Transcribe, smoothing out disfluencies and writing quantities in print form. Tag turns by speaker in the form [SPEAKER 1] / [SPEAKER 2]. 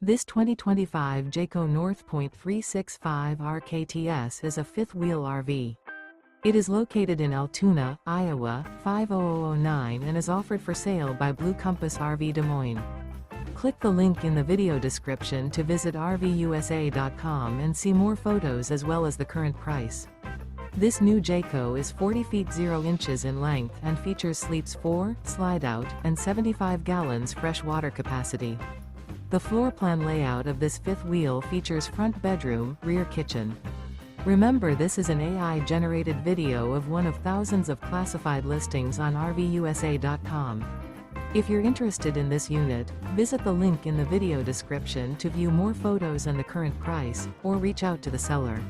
[SPEAKER 1] This 2025 Jayco North Point 365 RKTS is a fifth-wheel RV. It is located in Altoona, Iowa, 50009 and is offered for sale by Blue Compass RV Des Moines. Click the link in the video description to visit RVUSA.com and see more photos as well as the current price. This new Jayco is 40 feet 0 inches in length and features sleeps 4, slide-out, and 75 gallons fresh water capacity. The floor plan layout of this fifth wheel features front bedroom, rear kitchen. Remember, this is an AI-generated video of one of thousands of classified listings on RVUSA.com. If you're interested in this unit, visit the link in the video description to view more photos and the current price, or reach out to the seller.